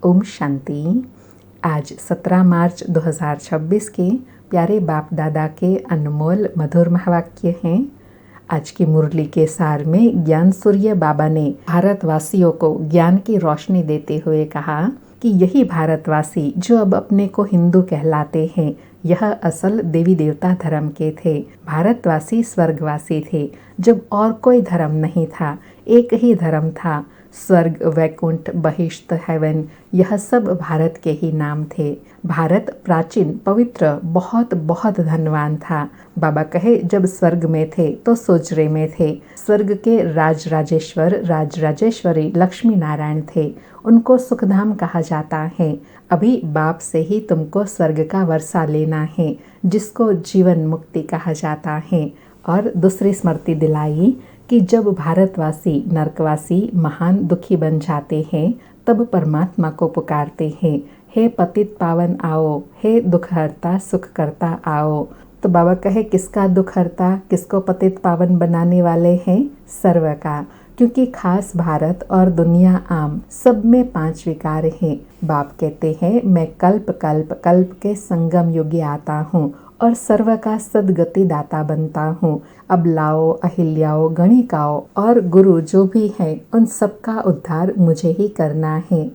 ओम शांति। आज 17 मार्च 2026 के प्यारे बाप दादा के अनमोल मधुर महावाक्य हैं। आज की मुरली के सार में ज्ञान सूर्य बाबा ने भारतवासियों को ज्ञान की रोशनी देते हुए कहा कि यही भारतवासी जो अब अपने को हिंदू कहलाते हैं, यह असल देवी देवता धर्म के थे। भारतवासी स्वर्गवासी थे, जब और कोई धर्म नहीं था, एक ही धर्म था। स्वर्ग, वैकुंठ, बहिष्ठ, हेवन, यह सब भारत के ही नाम थे। भारत प्राचीन, पवित्र, बहुत बहुत धनवान था। बाबा कहे जब स्वर्ग में थे तो सोजरे में थे। स्वर्ग के राजराजेश्वर, राजराजेश्वरी लक्ष्मी नारायण थे। उनको सुखधाम कहा जाता है। अभी बाप से ही तुमको स्वर्ग का वर्षा लेना है, जिसको जीवन मुक्ति कहा जाता है। और दूसरी स्मृति दिलाई कि जब भारतवासी नरकवासी महान दुखी बन जाते हैं, तब परमात्मा को पुकारते हैं, हे पतित पावन आओ, हे दुख हरता सुख करता आओ। तो बाबा कहे किसका दुख हरता, किसको पतित पावन बनाने वाले हैं? सर्व का, क्योंकि खास भारत और दुनिया आम सब में 5 विकार हैं। बाप कहते हैं मैं कल्प कल्प कल्प के संगम युगे आता हूँ और सर्व का सदगति दाता बनता हूँ। अब लाओ, अहिल्याओ, गणिकाओ और गुरु जो भी हैं, उन सबका उद्धार मुझे ही करना है।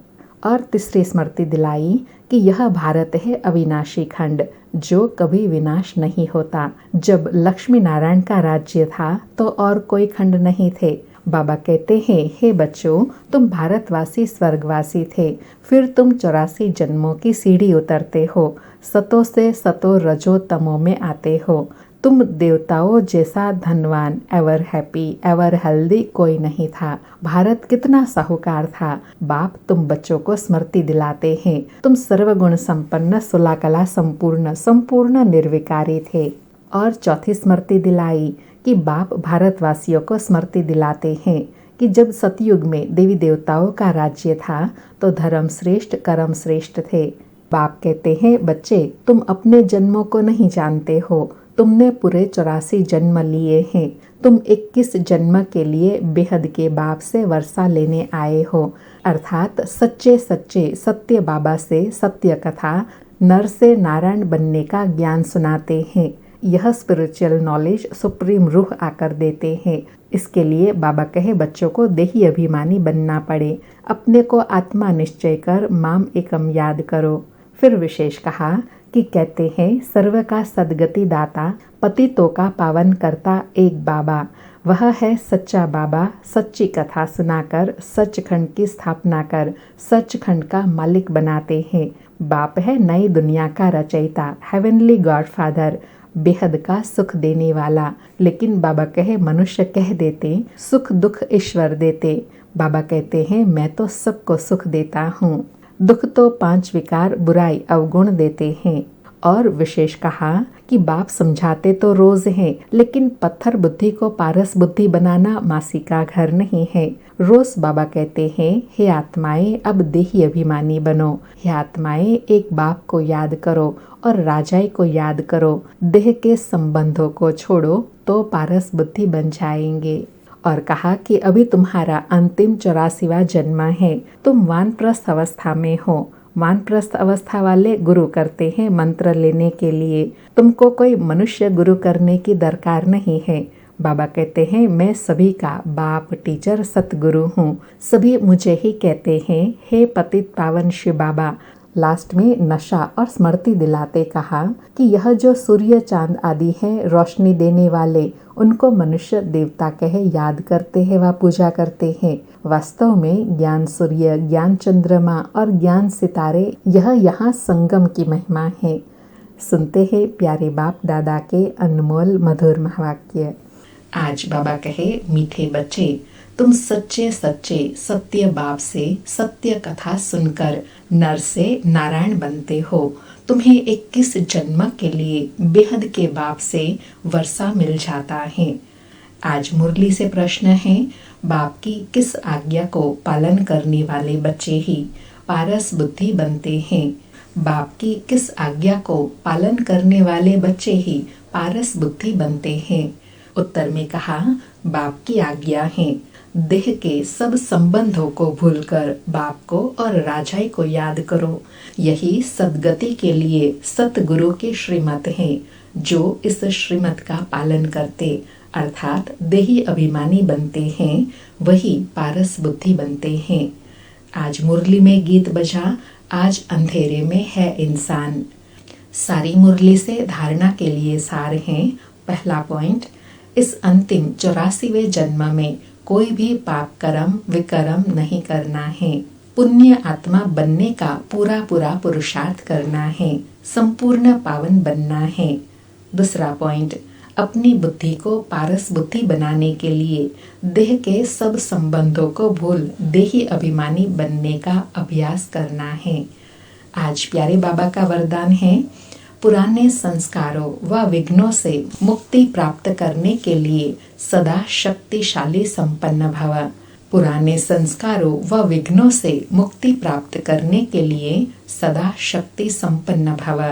और तीसरी स्मृति दिलाई कि यह भारत है अविनाशी खंड, जो कभी विनाश नहीं होता। जब लक्ष्मी नारायण का राज्य था तो और कोई खंड नहीं थे। बाबा कहते हैं, हे बच्चों, तुम भारतवासी स्वर्गवासी थे, फिर तुम 84 जन्मों की सीढ़ी उतरते हो, सतों से सतो रजो तमो में आते हो। तुम देवताओं जैसा धनवान, एवर हैप्पी, एवर हेल्दी कोई नहीं था। भारत कितना साहूकार था। बाप तुम बच्चों को स्मृति दिलाते हैं, तुम सर्वगुण संपन्न, सुलाकला संपूर्ण, संपूर्ण निर्विकारी थे। और चौथी स्मृति दिलाई कि बाप भारतवासियों को स्मृति दिलाते हैं कि जब सतयुग में देवी देवताओं का राज्य था तो धर्म श्रेष्ठ, कर्म श्रेष्ठ थे। बाप कहते हैं, बच्चे तुम अपने जन्मों को नहीं जानते हो, तुमने पूरे 84 जन्म लिए हैं। तुम 21 जन्म के लिए बेहद के बाप से वर्षा लेने आए हो, अर्थात सच्चे सच्चे सत्य बाबा से सत्य कथा, नर से नारायण बनने का ज्ञान सुनाते हैं। यह स्पिरिचुअल नॉलेज सुप्रीम रूह आकर देते हैं। इसके लिए बाबा कहे बच्चों को देही अभिमानी बनना पड़े, अपने को आत्मा निश्चय कर माम एकम याद करो। फिर विशेष कहा कि कहते हैं सर्व का सदगति दाता, पतितों का पावन करता एक बाबा, वह है सच्चा बाबा। सच्ची कथा सुनाकर सचखंड की स्थापना कर सचखंड का मालिक बनाते हैं। बाप है नई दुनिया का रचयिता, हेवनली गॉडफादर, बेहद का सुख देने वाला। लेकिन बाबा कहे मनुष्य कह देते सुख दुख ईश्वर देते। बाबा कहते हैं मैं तो सबको सुख देता हूँ। दुख तो 5 विकार, बुराई, अवगुण देते हैं। और विशेष कहा कि बाप समझाते तो रोज हैं, लेकिन पत्थर बुद्धि को पारस बुद्धि बनाना मासी का घर नहीं है। रोज बाबा कहते हैं, हे आत्माएं अब देही अभिमानी बनो। हे आत्माएं एक बाप को याद करो और राजाई को याद करो। देह के संबंधों को छोड़ो तो पारस बुद्धि बन जाएंगे। और कहा कि अभी तुम्हारा अंतिम 84वां जन्म है। तुम वानप्रस्थ अवस्था में हो। वानप्रस्थ अवस्था वाले गुरु करते हैं मंत्र लेने के लिए। तुमको कोई मनुष्य गुरु करने की दरकार नहीं है। बाबा कहते हैं मैं सभी का बाप, टीचर, सतगुरु हूँ। सभी मुझे ही कहते हैं, हे पतित पावन शिव बाबा। लास्ट में नशा और स्मृति दिलाते कहा कि यह जो सूर्य चांद आदि है रोशनी देने वाले, उनको मनुष्य देवता कहे याद करते हैं व पूजा करते हैं। वास्तव में ज्ञान सूर्य, ज्ञान चंद्रमा और ज्ञान सितारे, यह यहाँ संगम की महिमा है। सुनते हैं प्यारे बाप दादा के अनमोल मधुर महावाक्य। आज बाबा कहे मीठे बच्चे, तुम सच्चे सच्चे सत्य बाप से सत्य कथा सुनकर नर से नारायण बनते हो। तुम्हें 21 जन्म के लिए बेहद के बाप से वर्षा मिल जाता है। आज मुरली से प्रश्न है, बाप की किस आज्ञा को पालन करने वाले बच्चे ही पारस बुद्धि बनते हैं? बाप की किस आज्ञा को पालन करने वाले बच्चे ही पारस बुद्धि बनते हैं? उत्तर में कहा, बाप की आज्ञा है देह के सब संबंधों को भूलकर बाप को और राजाई को याद करो। यही सद्गति के लिए सतगुरु की श्रीमत है। जो इस श्रीमत का पालन करते अर्थात देही अभिमानी बनते हैं, वही पारस बुद्धि बनते हैं। आज मुरली में गीत बजा, आज अंधेरे में है इंसान। सारी मुरली से धारणा के लिए सार हैं। पहला पॉइंट, इस अंतिम 84वें जन्म में कोई भी पाप कर्म विकर्म नहीं करना है। पुण्य आत्मा बनने का पूरा पुरुषार्थ करना है। संपूर्ण पावन बनना है। दूसरा पॉइंट, अपनी बुद्धि को पारस बुद्धि बनाने के लिए देह के सब संबंधों को भूल देही अभिमानी बनने का अभ्यास करना है। आज प्यारे बाबा का वरदान है, पुराने संस्कारों व विघ्नों से मुक्ति प्राप्त करने के लिए सदा शक्तिशाली संपन्न भव। पुराने संस्कारों व विघ्नों से मुक्ति प्राप्त करने के लिए सदा शक्ति संपन्न भव।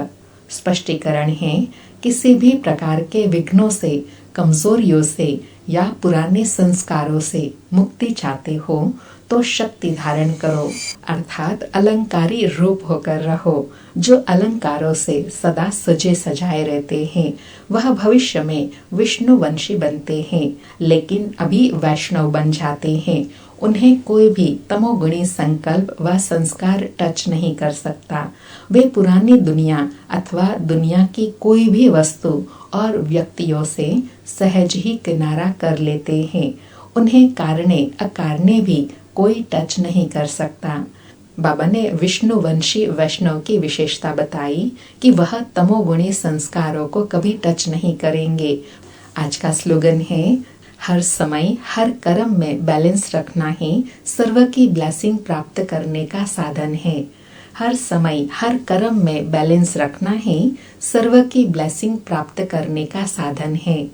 स्पष्टीकरण है, किसी भी प्रकार के विघ्नों से, कमजोरियों से या पुराने संस्कारों से मुक्ति चाहते हो तो शक्ति धारण करो, अर्थात अलंकारी रूप होकर रहो। जो अलंकारों से सदा सजे सजाए रहते हैं वह भविष्य में विष्णुवंशी बनते हैं, लेकिन अभी वैष्णव बन जाते हैं। उन्हें कोई भी तमोगुणी संकल्प व संस्कार टच नहीं कर सकता। वे पुरानी दुनिया अथवा दुनिया की कोई भी वस्तु और व्यक्तियों से सहज ही किनारा कर लेते हैं। उन्हें कारणे अकारणे भी कोई टच नहीं कर सकता। बाबा ने विष्णुवंशी वैष्णव की विशेषता बताई कि वह तमोगुणी संस्कारों को कभी टच नहीं करेंगे। आज का स्लोगन है, हर समय हर कर्म में बैलेंस रखना ही सर्व की ब्लेसिंग प्राप्त करने का साधन है। हर समय हर कर्म में बैलेंस रखना ही सर्व की ब्लेसिंग प्राप्त करने का साधन है।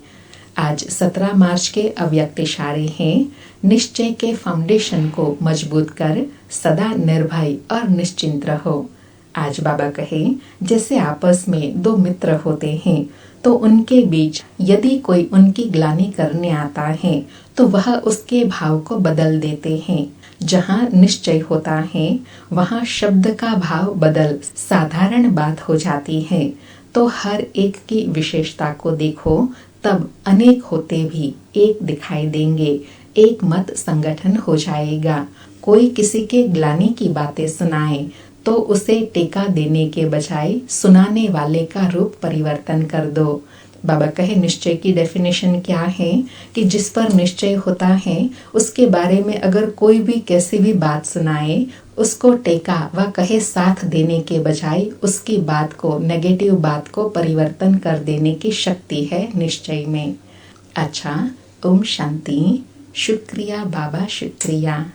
आज 17 मार्च के अव्यक्त इशारे हैं, निश्चय के फाउंडेशन को मजबूत कर सदा निर्भय और निश्चिंत रहो। आज बाबा कहे, जैसे आपस में दो मित्र होते हैं तो उनके बीच यदि कोई उनकी ग्लानि करने आता है तो वह उसके भाव को बदल देते हैं। जहाँ निश्चय होता है वहाँ शब्द का भाव बदल साधारण बात हो जाती है। तो हर एक की विशेषता को देखो, तब अनेक होते भी एक दिखाई देंगे। एक मत संगठन हो जाएगा। कोई किसी के ग्लानि की बातें सुनाए तो उसे टेका देने के बजाय सुनाने वाले का रूप परिवर्तन कर दो। बाबा कहे, निश्चय की डेफिनेशन क्या है कि जिस पर निश्चय होता है उसके बारे में अगर कोई भी कैसी भी बात सुनाए, उसको टेका व कहे साथ देने के बजाय उसकी बात को, नेगेटिव बात को परिवर्तन कर देने की शक्ति है निश्चय में। अच्छा, ओम शांति। शुक्रिया बाबा, शुक्रिया।